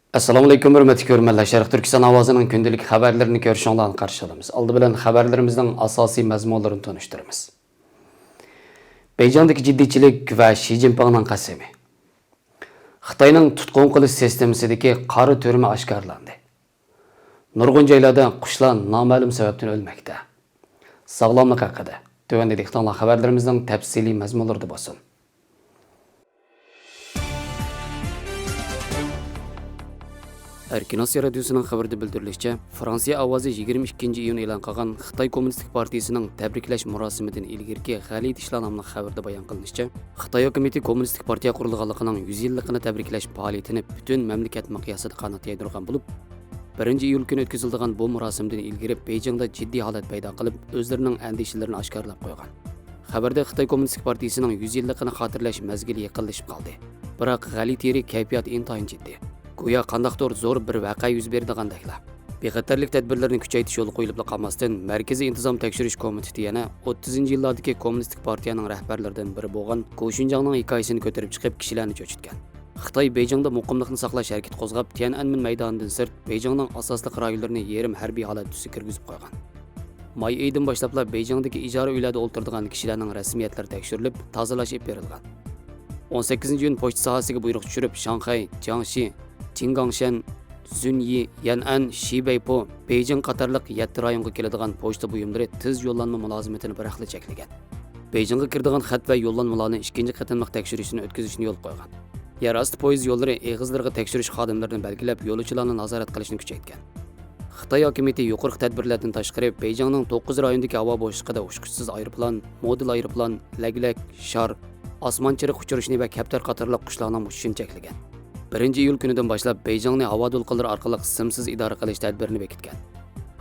Assalomu alaykum hurmatli ko'ruvchilar. Sharq Turkiston ovozining kundalik xabarlarini ko'rishinglarni qarshi olamiz. Oldi bilan xabarlarimizning asosiy mazmunlarini tanishtiramiz. Beijingdagi jiddiychilik va Xi Jinpingning qasami. Xitoyning tutqun qilish sistemasidagi qora turma oshkorlandi. Nurg'un joylarda qushlar noma'lum sababdan o'lmoqda. Sog'lomlik haqida tuvandagi xabarlarimizning tafsiliy mazmunlarida bo'lsin. Erkin Asya Radyosu'nun xabarida bildirilishicha, Fransiya ovozi 22 iyun e'lon qilgan Xitoy Kommunistik partiyasining tabriklash murosimidan ilgirki g'alit ishlar nomli xabarda bayon qilinishicha, Xitoy hukumati Kommunistik partiya qurilganligining 100 yilligini tabriklash faoliyatini butun mamlakat miqyosida qanot yaydirgan bo'lib, 1-iyul kuni o'tkazilgan bu murosimdan ilgari Beijingda jiddiy holat paydo qilib, o'zlarining andishalarini oshkorlab qo'ygan. Xabarda Xitoy Kommunistik partiyasining 100 yilligini xotirlash mazgili yaqinlashib qoldi. Biroq g'alit yeri kayfiyat intayin jiddiy. Go'yo qandaqdir zo'r bir voqea yuz berdigandeklar. Bexatarlik tadbirlarini kuchaytirish yo'li qo'yilib qolmasdan, Markaziy intizom tekshirish komiteti yana 30-yillardagi kommunistik partiyaning rahbarlaridan biri bo'lgan Gu Xinjiangning hikoyasini ko'tarib chiqib, kishilarni cho'chitgan. Xitoy Beijingda muqimlikni saqlash harakati qo'zg'ab, Tiananmen maydonidan sirt Beijingning asosli rajonlarini yerim harbiy holat tusiga kirgizib qo'ygan. May oyidan boshlab Beijingdagi ijara uylarda o'ltiradigan kishilarning rasmiyatlari tekshirilib, tozalash berilgan. 18-iyun pochta sohasiga buyruq tushirib, Shanxay, Jiangxi, Qinggangshan, Zunyi, Yan'an, Shibeipo, Beijing qatorliq 7 rayonga keladigan pochta buyumlari tez yo'llanma mulozimatini bir vaqtda cheklagan. Beijingga kiradigan xat va yo'llanmalarni ikkinchi qatimliq tekshirishni o'tkazishni yo'l qo'ygan. Yer osti poyezd yo'llari eg'izlariga tekshirish xodimlarini belgilab, yo'lovchilarni nazorat qilishni kuchaytgan. Xitoy hukumati yuqori tadbirlardan tashqari Beijingning 9 rayonidagi havo bo'shlig'ida uçquchsiz aeroplan, model aeroplan, laglak, shar, osmonchiroq uchirishni va kaptar qatorliq qushlarning uchishini cheklagan. 1-iyul kunidan boshlab Beijingni havo to'lqinlari orqali simsiz idora qilish tadbirini bekitgan.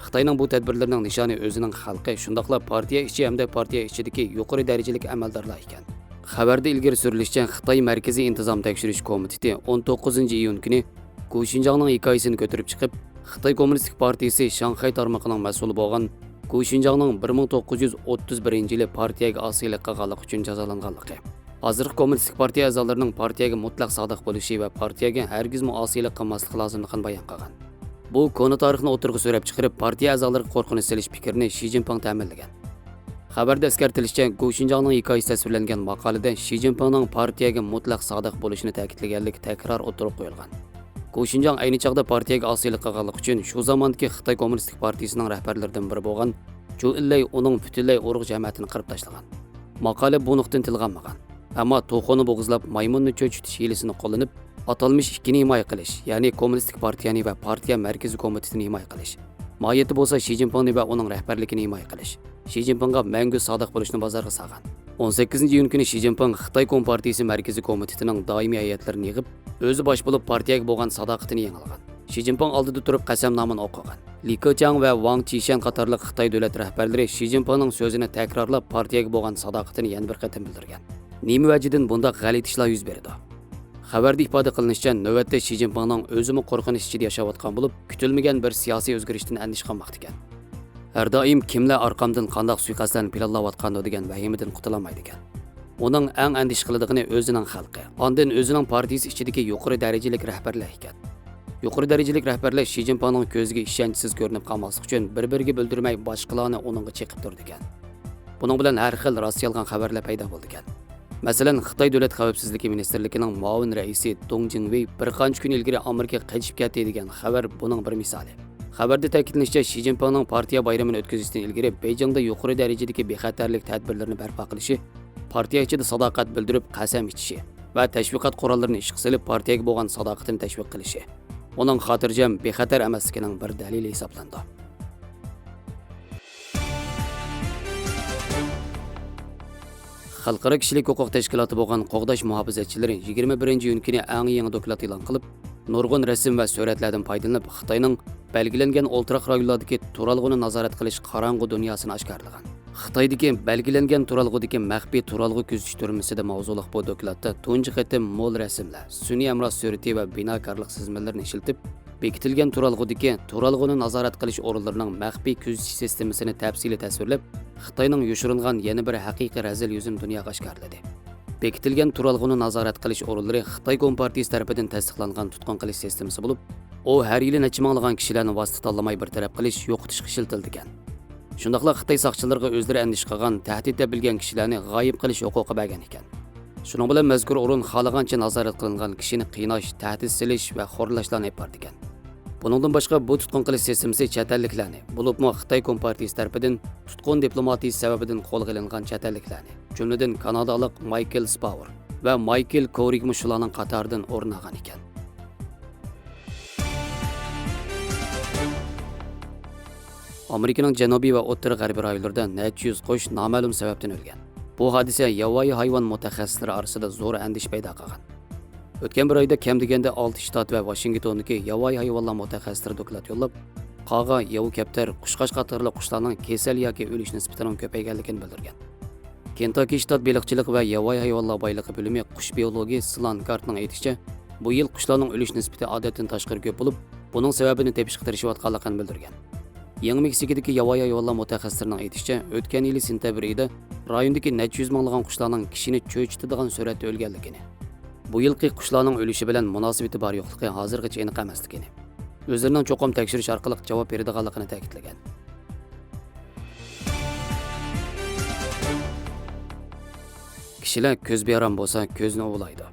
Xitoyning bu tadbirlarining nishoni o'zining xalqi, shundaqla partiya ichi hamda partiya ichidagi yuqori darajalik amaldorlar ekan. Xabarda ilgari surilishicha, Xitoy Markaziy intizom tekshirish komiteti 19-iyun kuni Gu Xinjiangning hikoyasini ko'tarib chiqib, Xitoy Kommunistik partiyasi Shanxay tarmoqining mas'uli bo'lgan Gu Xinjiangning 1931-yili partiyaga osiylik qilganligi uchun jazolanganligi. Hozirgi Kommunistik partiya a'zolarining partiyaga mutlaq sodiq bo'lishi va partiyaga hargizmi osiylik qilmasligi lozimligini bayon qilgan. Bu koni tarixni o'tirg'i so'rab chiqarib, partiya a'zolariga qo'rqinch selish fikrini Xi Jinping ta'minlagan. Xabarda eskartilishicha, Gu Xinjiangning hikoyasi tasvirlangan maqolada Xi Jinpingning partiyaga mutlaq sodiq bo'lishini ta'kidlaganligi takror o'tirib qo'yilgan. Gu Xinjiang ayni chog'da partiyaga osiylik qilganligi uchun shu zamondagi Xitoy Kommunistik partiyasining rahbarlaridan biri bo'lgan Zhou Enlai uning butunlay urug' jamoatini qirib tashlagan. Maqola bu nuqtadan tilg'anmagan. Ammo to'xoni bo'g'izlab maymunni cho'chitish hiylesini qo'llanib, atalmish ikkini himoya qilish, ya'ni Kommunistik partiyani va partiya markaziy komitetini himoya qilish. Mohiyati bo'lsa Xi Jinpingni va uning rahbarligini himoya qilish. Xi Jinpingga mangu sodiq bo'lishni bozorga solgan. 18-iyun kuni Xi Jinping Xitoy Kompartiyasi markaziy komitetining doimiy hay'atlarini yig'ib, o'zi bosh bo'lib partiyaga bo'lgan sadoqatini yangilagan. Xi Jinping oldida turib qasamnomani o'qigan. Li Keqiang va Wang Qishan qatorliq Xitoy davlat rahbarlari Xi Jinpingning so'zini takrorlab partiyaga bo'lgan sadoqatini yana bir qatam bildirgan. Nima vajidan bundaq g'alit ishlar yuz berdi? Xabarda ifoda qilinishicha, navbatda Xi Jinpingning o'zimi qo'rqinish ichida yashayotgan bo'lib, kutilmagan bir siyosiy o'zgarishdan andish qilmoqda ekan. Har doim kimlar orqamdan qandoq suiqasdlarni planlayotgandi degan vahimadan qutulolmaydi ekan. Uning eng andish qiladigini o'zining xalqi, ondan o'zining partiyasi ichidagi yuqori darajalik rahbarlar ekan. Yuqori darajalik rahbarlar Xi Jinpingning ko'ziga ishonchsiz ko'rinib qolmaslik uchun bir-biriga bildirmay boshqalarni uningga cheqib turdi ekan. Buning bilan har xil rost yolg'on xabarlar paydo bo'ldi ekan. Masalan, Xitoy Davlat xavfsizligi ministrligining muavin raisi Dong Jingwei bir qancha kun ilgari Amerikaga qaytib ketdi degan xabar buning bir misoli. Xabarda ta'kidlanishicha, Xi Jinpingning partiya bayramini o'tkazishdan ilgari Beijingda yuqori darajadagi bexatarlik tadbirlarini barpo qilishi, partiya ichida sadoqat bildirib qasam ichishi va tashviqot qurollarini ishga solib partiyaga bo'lgan sadoqatini tashviq qilishi uning xotirjam, bexatar emasligining bir dalili hisoblandi. Xalqaro kishilik huquq tashkiloti bo'lgan Qo'g'dash muhofazatchilari 21-iyun kuni yangi doklad e'lon qilib, nurg'un rasm va suratlardan foydalanib, Xitoyning belgilangan o'ltiraq rayonlardagi turalg'uni nazorat qilish qorong'u dunyosini oshkorlagan. Xitoydagi belgilangan turalg'udagi maxfiy turalg'u kuzatish turmasida mavzuliq bu dokladda tunji qatim mo'l rasmlar, sun'iy amroz surati va binokorlik chizmalarni ishlatib, bekitilgan turalg'udagi turalg'uni nazorat qilish o'rinlarining maxfiy kuzatish sistemasini tafsili tasvirlab, Xitoyning yoshiringan yana bir haqiqiy razil yuzini dunyoga oshkorladi. bekitilgan turalg'uni nazorat qilish o'rinlari Xitoy Kompartiyasi tarafidan tasdiqlangan tutqun qilish sistemasi bo'lib, u har yili necha minglagan kishilarni vosita tanlamay bir taraf qilish, yo'qotishga ishlatilgan. Shundaqla Xitoy saqchilariga o'zlari andish qilgan, tahdid deb bilgan kishilarni g'oyib qilish huquqi bergan ekan. Shuning bilan mazkur o'rin xohlagancha nazorat qilingan kishini qiynash, tahdid silish va xo'rlashlarni olib borgan. Buningdan boshqa bu tutqun qilish sistemasi chet elliklarni, bo'libmi Xitoy Kompartiyasi tarafidan tutqun diplomatiyasi sababidan qo'lga olingan chet elliklarni, jumladan Kanadalik Michael Spavor va Michael Kourigmi shularning qatoridan o'rin olgan ekan. Amerikaning janubiy va o'rta g'arbiy rayonlarida necha yuz qush noma'lum sababdan o'lgan. Bu hodisa yovvoyi hayvon mutaxassislari orasida zo'r andish paydo qilgan. O'tgan bir oyda kam deganda 6 shtat va Washingtondagi yovvoyi hayvonlar mutaxassislari doklad yo'llab, qaga, yovu kaptar, qushqash qatorli qushlarning kasal yoki o'lish nisbatining ko'payganligini bildirgan. Kentucky shtat baliqchilik va yovvoyi hayvonlar boyligi bo'limi qush biologi Slan Gartning aytishicha, bu yil qushlarning o'lish nisbati odatdan tashqari ko'p bo'lib, buning sababini tepishga tirishayotganligini bildirgan. Yangi Meksikadagi yovvoyi hayvonlar mutaxassislarining aytishicha, o'tgan yil sentabr oyida rayondagi necha yuz minglagan qushlarning kishini cho'chitadigan suratda o'lganligini, bu yilgi qushlarning o'lishi bilan munosabati bor yo'qligi hozirgacha aniq emasligini, o'zlarining cho'qim tekshirish orqali javob beradiganligini ta'kidlagan. Kishilar ko'z beram bo'lsa, ko'zni ovlaydi.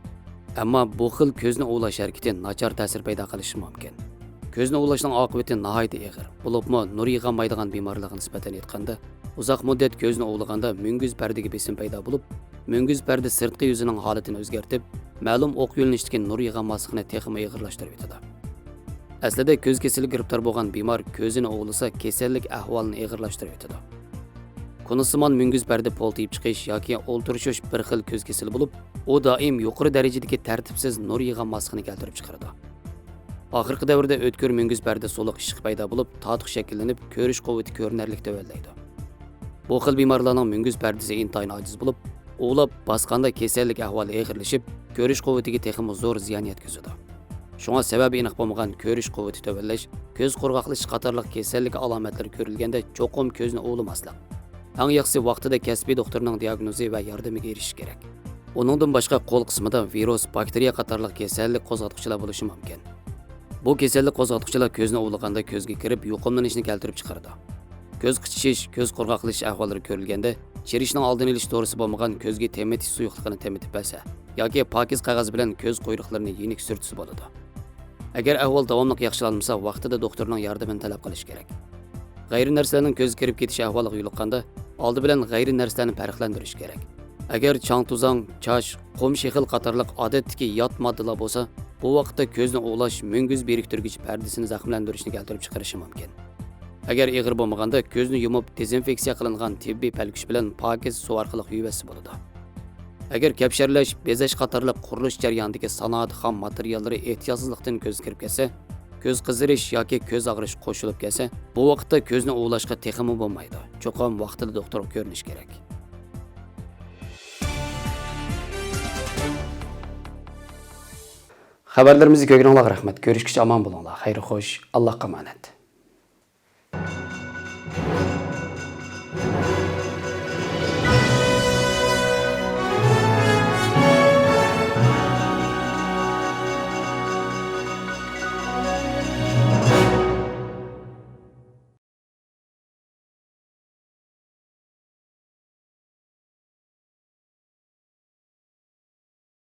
Ammo bu xil ko'zni ovlash harakati nachar ta'sir paydo qilishi mumkin. Ko'zni ovlashning oqibati nihoyatda og'ir. Bo'libmi, nur yig'olmaydigan bemorlikga nisbatan aytganda, uzoq muddat ko'zni ovlaganda munguz pardaga besim paydo bo'lib, munguz parda sirtqi yuzining holatini o'zgartib, ma'lum o'q yo'linishidagi nur yig'olmasligini texnik og'irlashtirib o'tadi. Aslida ko'z kasali giribtor bo'lgan bemor ko'zini ovlasa, kasallik ahvolini og'irlashtirib o'tadi. Konusimon munguz parda poltiyib chiqish yoki o'ltirishish bir xil ko'z kasali bo'lib, u doim yuqori darajadagi tartibsiz nur yig'olmasligini keltirib chiqaradi. Oxirgi davrda o'tkir munguz parda soliq ishq paydo bo'lib, totiq shakllanib, ko'rish quvvati ko'rinarli to'vallaydi. Bu xil bemorlarning munguz pardasi intayin ojiz bo'lib, o'lab bosqanda kasallik ahvoli og'irlashib, ko'rish quvvatiga texnik zo'r ziyon yetkazadi. Shunga sababi aniq bo'lmagan ko'rish quvvati to'vallash, ko'z qurg'oqlash qatorliq kasallik alomatlari ko'rilganda cho'qim ko'zni ovlamaslik. Eng yaxshisi vaqtida kasbiy doktorning diagnozi va yordamiga erishish kerak. Uningdan boshqa qo'l qismida virus, bakteriya qatorliq kasallik qo'zg'atuvchilar bo'lishi mumkin. Bu kasallik qo'zg'atuvchilar ko'zni ovlaganda ko'zga kirib, yuqumlanishni keltirib chiqaradi. Ko'z qichish, ko'z qurg'oqlash ahvollari ko'rilganda, chirishning oldini olish to'g'risi bo'lmagan ko'zga temitish suyuqligini temitib bersa, yoki pokiz qog'oz bilan ko'z quyruqlarini yenik surtsa bo'ladi. Agar ahvol davomli yaxshilanmasa, vaqtida doktorning yordamini talab qilish kerak. G'ayri narsalarning ko'z kirib ketish ahvoliga yo'liqqanda, oldi bilan g'ayri narsalarni farqlantirish kerak. Agar chang-tuzang, chosh, qum shexil qatorliq odatdagi yot moddalar bo'lsa, bu vaqtda ko'zni ovlash munguz beriktirgich pardasini zaxmlantirishni keltirib chiqarishi mumkin. Agar og'ir bo'lmaganda, ko'zni yumib dezinfeksiya qilingan tibbiy palkuch bilan pokiz suv orqali yuvasi bo'ladi. Agar kapsharlash, bezash qatorliq qurilish jarayonidagi sanoat xom materiallari ehtiyotsizlikdan ko'z kirib kelsa, ko'z qizirish yoki ko'z og'rish qo'shilib kelsa, bu vaqtda ko'zni ovlashga texmi bo'lmaydi. Cho'qim vaqtida doktorga ko'rinish kerak. Xabarlarimizni ko'rganingizga rahmat. Ko'rishguncha omon bo'linglar. Xayr xo'sh, Allohga omonat.